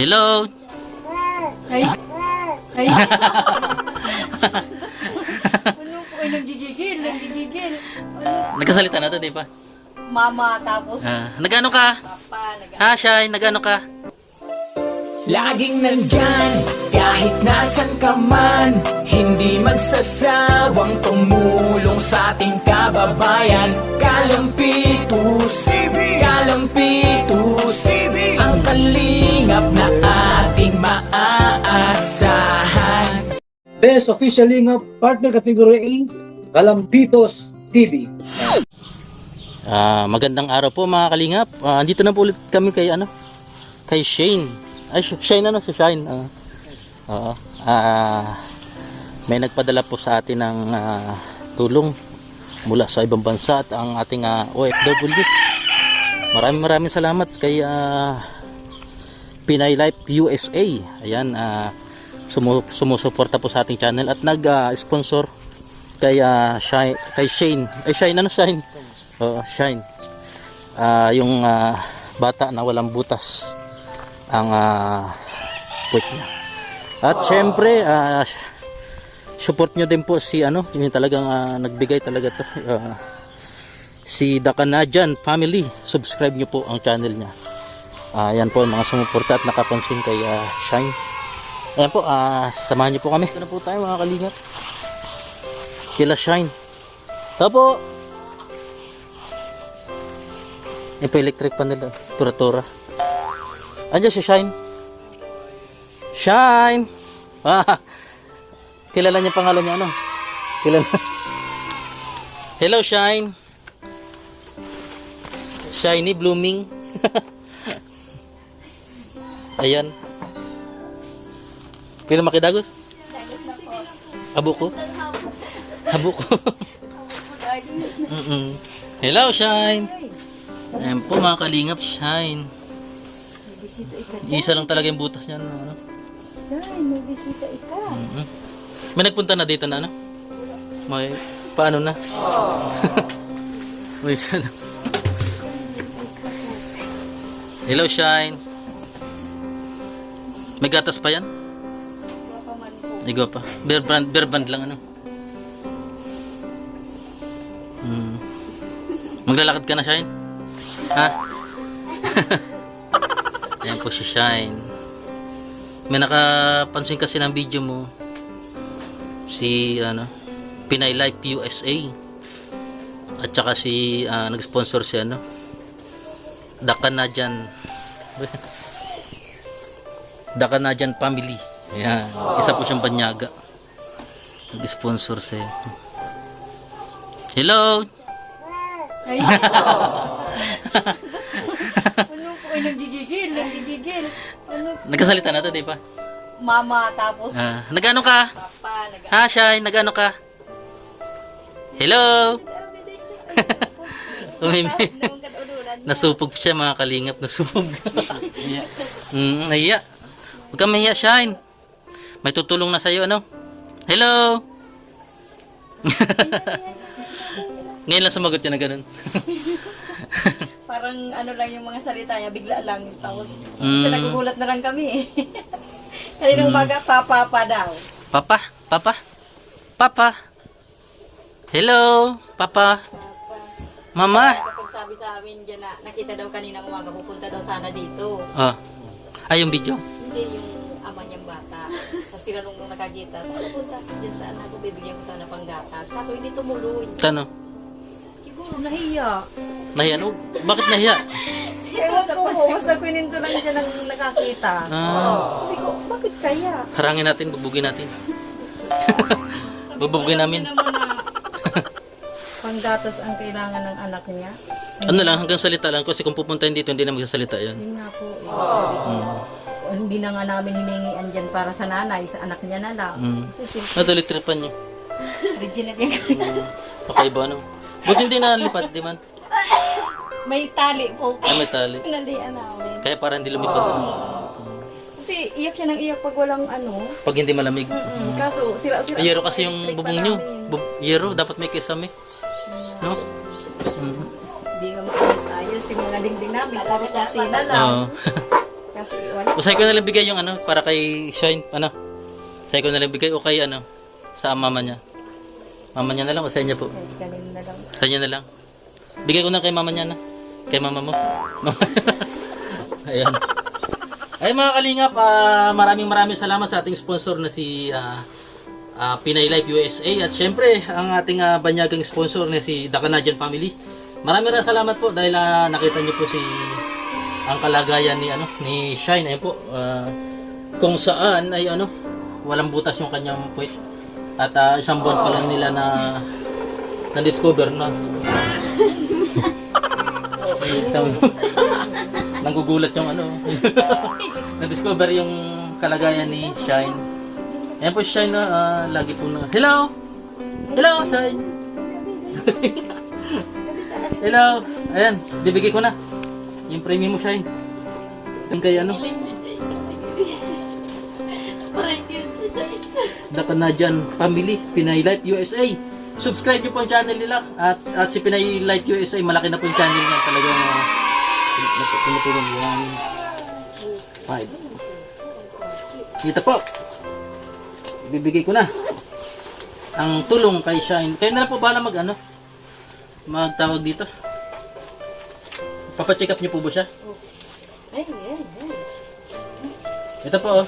Hello. Ay. Ay. Ano po kayo nagigigil? Nagigigil. Ano? Nagkasalita na to, di ba? Mama, tapos Nagano ka? papa, Ha, Shai, nagano ka? Laging nandyan, kahit nasan ka man. Hindi magsasawang tumulong sa ating kababayan. Kalampitus, Kalampitus, ang kalingap na ating maaasahan. Best Official Lingap Partner Category A, Kalampitos TV. Magandang araw po mga kalingap. Andito na po ulit kami kay kay Shane. Ay, Shane ano? Si Shane. Oo. May nagpadala po sa atin ng tulong mula sa ibang bansa at ang ating OFW. Maraming salamat kay Pinay Life USA. Ayan, sumusuporta po sa ating channel at nag-sponsor kay Shane. Ay, Shane ano? Shane. Shine. Yung bata na walang butas ang puwet niya. At syempre support nyo din po si yung talagang nagbigay talaga to, si The Canadian Family. Subscribe nyo po ang channel niya. Yan po mga sumuporta at nakapansin kay Shine. Ayan po, samahan nyo po kami. Ito na po tayo mga kalingap kila Shine. Tapo. Ito electric pa nila, tura-tura. Andiyan si Shine. Shine! Kilala niya pangalan niya, ano? Kilala. Hello, Shine. Shiny blooming. Ayan. Pila makidagos? Abuko? Abuko. Hello, Shine. Ayan po mga kalingap, Shine. Isa lang talaga yung butas niya. Ano? Ay, may bisita ika. May nagpunta na dito na May paano na? May sana. Hello, Shine. May gatas pa yan? Igo pa. Bear brand lang Maglalakad ka na, Shine? Ha? Ayan po si Shine. May nakapansin kasi ng video mo si Pinay Life USA at saka si nag-sponsor si The Canadian The Canadian Family. Ayan. Isa po siyang banyaga. Nag-sponsor siya. Hello. Ay. Ano po kayo nagigigil? Nagigigil. Ano? Nagkasalita na to, di ba? Mama, tapos Nagano ka? papa, Ha, Shine, nagano ka? Hello. Nasupog siya mga kalingap, nasupog. Nahiya. Huwag kang mahiya, Shine. May tutulong na sa'yo, Hello. Ngayon lang sumagot niya na ganun. Parang lang yung mga salita niya, bigla lang. Tapos, nagugulat na lang kami. Kanina umaga, papa daw. Papa. Hello, Papa. Mama. Kapag sabi sa amin dyan na nakita daw kanina umaga, pupunta daw sana dito. Ay, yung video? Hindi, yung ama niyang bata. Tapos tinanong nung nakakita, saan pupunta? Diyan saan ako, bibigyan ko sana pang gatas. Kaso hindi tumuloy. Ano? Siguro nahiya. Nahiya? Bakit nahiya? Ewan ko, basta pininto lang dyan ang nakakita. Sabi ko, bakit kaya? Harangin natin, bubugin natin. Bubugin namin. Panggatas ang kailangan ng anak niya. Ano lang, hanggang salita lang. Kasi kung pupuntahin dito, hindi na magsasalita yan. Yun nga po. Hindi na nga namin hiningian dyan para sa nanay, sa anak niya na lang. Kasi syempre, Natalitripan niyo. original yung Kakaiba, Buti hindi nalipad, di man? may tali po. May tali. Nalian namin. Kaya para hindi lumipad. Kasi iyak siya ng iyak pag walang Pag hindi malamig. Kaso sira-sira. Yero kasi yung bubong nyo. Yero, dapat may kisame. No? Hindi nga maayos-ayos yung mga dingding namin. Puro puti na lang. Oo. Kasi wala. O sa'yo ko na lang bigay yung ano, para kay Shine, ano? Sa'yo ko na lang bigay o kay ano, sa mama niya. Mama niya na lang o sa inyo po? Kahit kanina na lang. Sa inyo na lang. Bigay ko na kay mama niya na. Kay mama mo. Ayan. Ay mga kalingap, maraming salamat sa ating sponsor na si Pinay Life USA at syempre ang ating banyagang sponsor na si The Canadian Family. Maraming salamat po dahil nakita niyo po ang kalagayan ni Shine. Ayun po, kung saan ay walang butas yung kanyang puwet. At isang buwan pa lang nila na discover na nanggugulat yung na-discover yung kalagayan ni Shine. Ayan po si Shine na lagi po na hello Shine. Hello. Ayan, bibigay ko na yung premium mo, Shine. Yung kay The Canadian Family, Pinay Life USA. Subscribe nyo po ang channel nila at si Pinay Life USA, malaki na po yung channel niya. Talagang pinutulong 1, 5. Dito po. Bibigay ko na ang tulong kay Shine. Kayo na lang po bahala magtawag dito. Papacheck up niyo po ba siya? Ay, yan. Ito po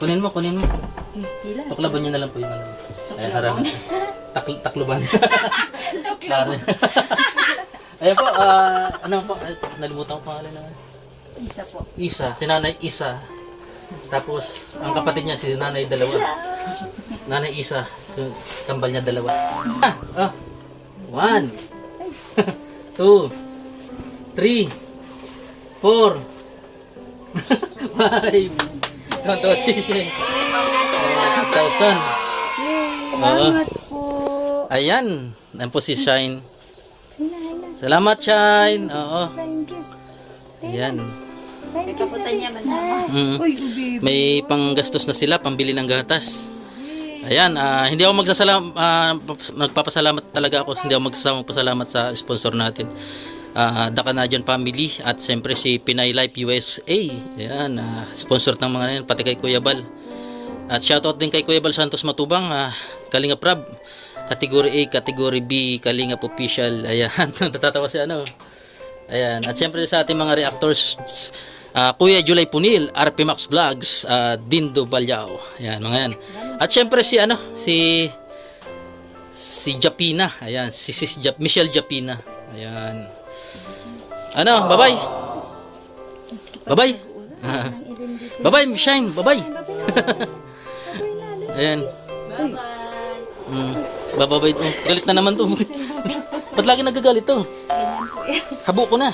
Kunin mo. Hila. Tuklaban niyo na lang po yung Ayan, harap. Takluban. Ayan po, nalimutan ko pangalan na. Isa po. Isa, si Nanay Isa. Tapos, ang kapatid niya, si Nanay Dalawa. Nanay Isa, so, kambal niya 2. 1, 2, 3, 4, 5. Tonto si Shine. 1,000. Salamat po. Ayan. Ayan po si Shine. Salamat, Shine. Oo. Ayan. Kaputan niya man. May panggastos na sila, pambili ng gatas. Ayan, hindi ako magpapasalamat talaga ako. Hindi ako magpapasalamat sa sponsor natin. The Canadian Family at siyempre si Pinay Life USA. Ayan, sponsor ng mga yan, pati kay Kuya Bal. At shoutout din kay Kuya Bal Santos Matubang, Kalinga Prab, Category A, Category B, Kalinga Official. Ayan, natatawa si Ayan, at siyempre sa ating mga reactors, Kuya Julay Punil, RP Max Vlogs, Dindo Balyao. Ayan, mga yan. At siyempre si Japina. Ayan, si Michelle Japina. Ayan. Bye-bye. Bye-bye. Bye-bye, Shine. Bye-bye. Ayan. Bye-bye. Galit na naman to. Ba't lagi nagagalit to? Habo ko na.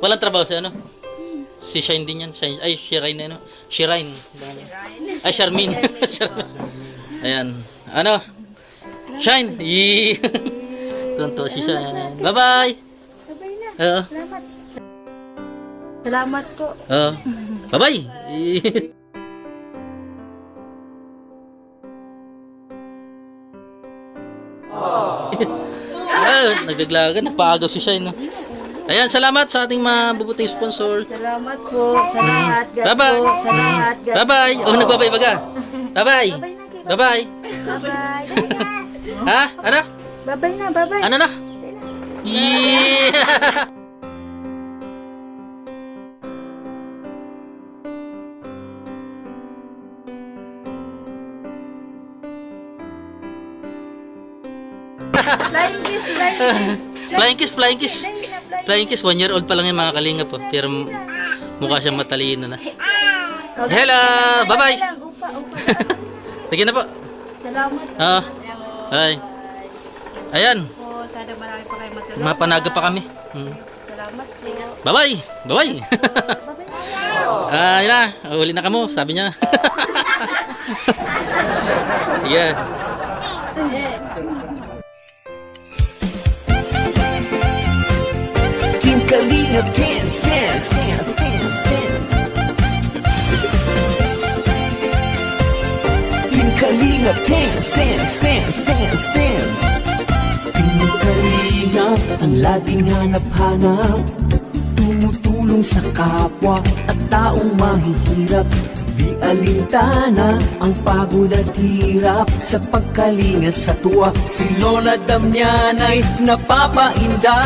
Walang trabaho si Shine din yan. Ay, Shirine Shirine. Ay, Charmin. Ayan. Shine. Tonto si Shine. Bye-bye. Bye-bye na. Salamat. Salamat po. Bye-bye. Nagdaglagan. Nagpaagaw si Shine. Ayan, salamat sa ating mabubuting sponsor. Salamat po. Salamat. Bye-bye. Salamat. Bye-bye. Nagbabay ba ka? Bye-bye. Bye-bye. Bye-bye. Ha? Ano? Bye-bye na. Bye-bye. Ano na? Yeah! Flying kiss. Flying kiss. Flying kiss. Flying kiss. 1 year old pa lang yung mga kalinga po. Pero mukha siyang matalino na. Hello! Bye-bye! Upa. Sige na po. Salamat. Bye. Ayan. Po, sana marami pa kayo matulungan. Mapanaga pa kami. Salamat po. Bye-bye! Bye-bye! Ayan na. Uli na kamo. Sabi niya. Ayan. Team Kalinga dance. Team Kalinga dance. kalingap ang laging hanap-hanap, tumutulong sa kapwa at taong mahihirap. Di alintana ang pagod at hirap, sa pagkalinga sa tuwa, si Lola Damiana'y napapainda.